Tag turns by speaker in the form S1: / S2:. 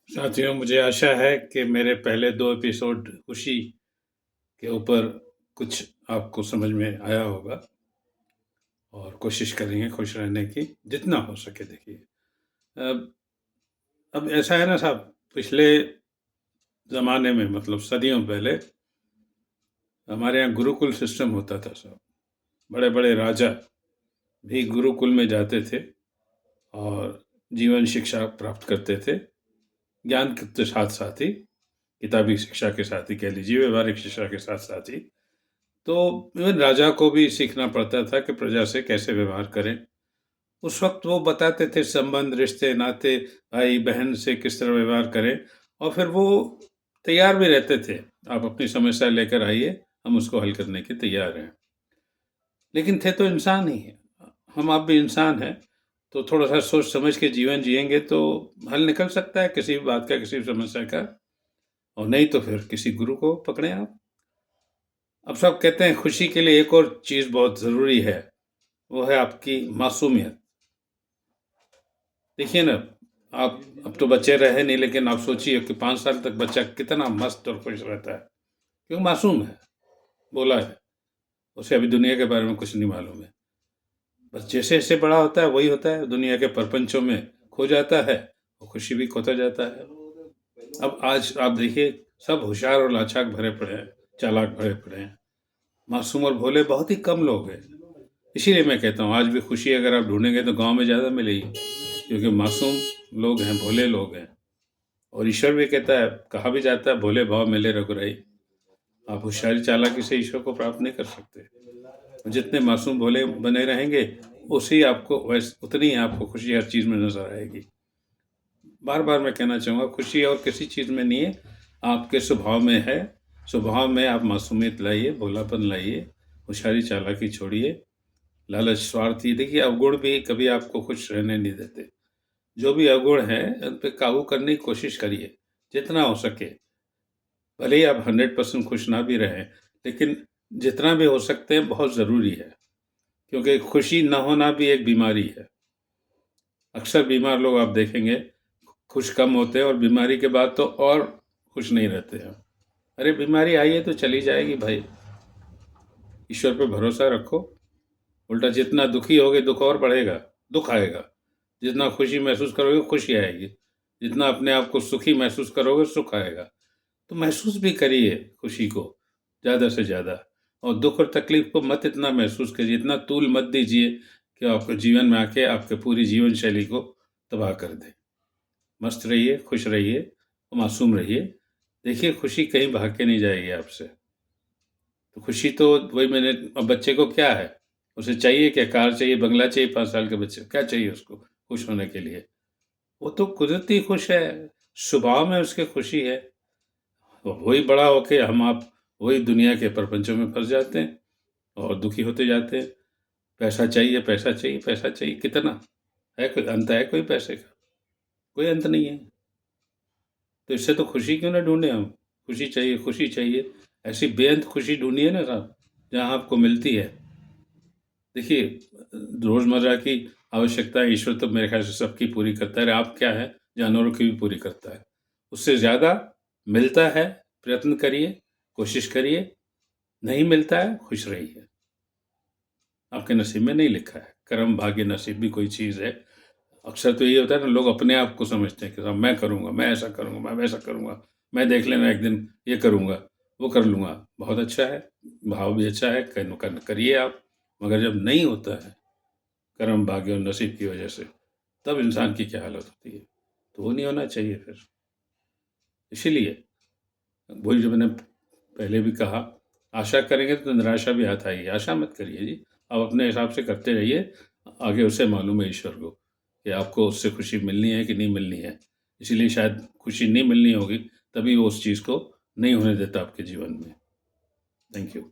S1: साथियों, मुझे आशा है कि मेरे पहले 2 एपिसोड खुशी के ऊपर कुछ आपको समझ में आया होगा और कोशिश करेंगे खुश रहने की, जितना हो सके देखिए। अब अब ऐसा है ना साहब, पिछले ज़माने में मतलब सदियों पहले हमारे यहाँ गुरुकुल सिस्टम होता था साहब। बड़े-बड़े राजा भी गुरुकुल में जाते थे और जीवन शिक्षा प्राप्त करते थे। ज्ञान के साथ-साथ ही, किताबी शिक्षा के साथ ही कह लीजिए, व्यावहारिक शिक्षा के साथ-साथ ही। तो इवन राजा को भी सीखना पड़ता था कि प्रजा से कैसे व्यवहार करें। उस वक़्त वो बताते थे संबंध, रिश्ते, नाते, भाई-बहन से किस तरह व्यवहार करें और फिर वो तैयार भी रहते थे। आप अपनी समस्या लेकर आइए, हम उसको हल करने के तैयार हैं। लेकिन थे तो इंसान ही। हम आप भी इंसान हैं, तो थोड़ा-सा सोच समझ के जीवन जिएँगे तो हल निकल सकता है किसी भी बात का, किसी भी समस्या का, और नहीं तो फिर किसी गुरु को पकड़ें आप। अब सब कहते हैं खुशी के लिए एक और चीज़ बहुत ज़रूरी है, वो है आपकी मासूमियत। देखिए ना, आप अब तो बच्चे रहे नहीं, लेकिन आप सोचिए कि 5 साल तक बच्चा कितना मस्त और खुश रहता है, क्यों? मासूम है, भोला है, उसे अभी दुनिया के बारे में कुछ नहीं मालूम है। बस जैसे-जैसे बड़ा होता है वही होता है, दुनिया के प्रपंचों में खो जाता है और खुशी भी खोता जाता है। अब आज आप देखिए, सब होशियार और लाचार भरे पड़े हैं, चालाक भरे पड़े हैं। मासूम और भोले बहुत ही कम लोग हैं। इसीलिए मैं कहता हूँ आज भी खुशी अगर आप ढूँढेंगे तो गाँव में ज़्यादा मिलेगी, क्योंकि मासूम लोग हैं, भोले लोग हैं। और ईश्वर भी कहता है, कहा भी जाता है, भोले भाव मिले रघुराई। आप होशियारी चालाकी से ईश्वर को प्राप्त नहीं कर सकते। जितने मासूम भोले बने रहेंगे, उसी आपको उतनी ही आपको खुशी हर चीज़ में नज़र आएगी। बार-बार मैं कहना चाहूँगा, खुशी और किसी चीज़ में नहीं है, आपके स्वभाव में है। स्वभाव में आप मासूमियत लाइए, भोलापन लाइए, होशियारी चालाकी छोड़िए, लालच, स्वार्थी, देखिए अवगुण भी कभी आपको खुश रहने नहीं देते। जो भी अवगुण हैं, उन पे काबू करने की कोशिश करिए, जितना हो सके। भले ही आप 100% खुश ना भी रहें, लेकिन जितना भी हो सकते हैं बहुत ज़रूरी है, क्योंकि खुशी ना होना भी एक बीमारी है। अक्सर बीमार लोग आप देखेंगे, खुश कम होते हैं और बीमारी के बाद तो और खुश नहीं रहते हैं। अरे बीमारी आई है तो चली जाएगी भाई, ईश्वर पे भरोसा रखो। उल्टा जितना दुखी होगे दुःख और बढ़ेगा, दुःख आएगा। जितना खुशी महसूस करोगे खुशी आएगी। जितना अपने आप को सुखी महसूस करोगे सुख आएगा। तो महसूस भी करिए खुशी को ज़्यादा से ज़्यादा, और दुःख और तकलीफ को मत इतना महसूस कीजिए, इतना तूल मत दीजिए कि आपके जीवन में आके आपके पूरी जीवन शैली को तबाह कर दे। मस्त रहिए, खुश रहिए, मासूम रहिए। देखिए खुशी कहीं भाग के नहीं जाएगी आपसे। तो खुशी तो वही मैंने, अब बच्चे को क्या है? उसे चाहिए क्या? कार चाहिए, बंगला चाहिए 5 साल के बच्चे को, क्या चाहिए उसको खुश होने के लिए? वो तो कुदरती खुश है, स्वभाव में उसके खुशी है। वही बड़ा होके हम आप वही दुनिया के प्रपंचों में फँस जाते हैं और दुखी होते जाते हैं। पैसा चाहिए, पैसा चाहिए, पैसा चाहिए, कितना? है कोई अंत है कोई पैसे का? कोई अंत नहीं है। तो इससे तो खुशी क्यों ना ढूँढें हम? खुशी चाहिए, खुशी चाहिए। ऐसी बेअंत खुशी ढूँढिए ना साहब, जहाँ आपको मिलती है। देखिए, रोज़मर्रा की आवश्यकताएँ ईश्वर तो मेरे ख़्याल से सबकी पूरी करता है। आप क्या है, जानवरों की भी पूरी करता है। उससे ज़्यादा मिलता है, प्रयत्न करिए, कोशिश करिए, नहीं मिलता है, खुश रहिए। आपके नसीब में नहीं लिखा है। कर्म, भाग्य, नसीब भी कोई चीज़ है। अक्सर तो ये होता है ना, लोग अपने आप को समझते हैं कि साहब मैं करूँगा, मैं ऐसा करूँगा, मैं वैसा करूँगा, मैं देख लेना एक दिन ये करूँगा, वो कर लूँगा। बहुत अच्छा है, भाव भी अच्छा है, करिए आप, मगर जब नहीं होता है कर्म, भाग्य और नसीब की वजह से, तब इंसान की क्या हालत होती है। तो वो नहीं होना चाहिए फिर। इसीलिए वही जो मैंने पहले भी कहा, आशा करेंगे तो निराशा भी हाथ आएगी। आशा मत करिए जी, आप अपने हिसाब से करते रहिए, आगे उसे मालूम है ईश्वर को कि आपको उससे खुशी मिलनी है कि नहीं मिलनी है। इसीलिए शायद खुशी नहीं मिलनी होगी, तभी वो उस चीज़ को नहीं होने देता आपके जीवन में। Thank you.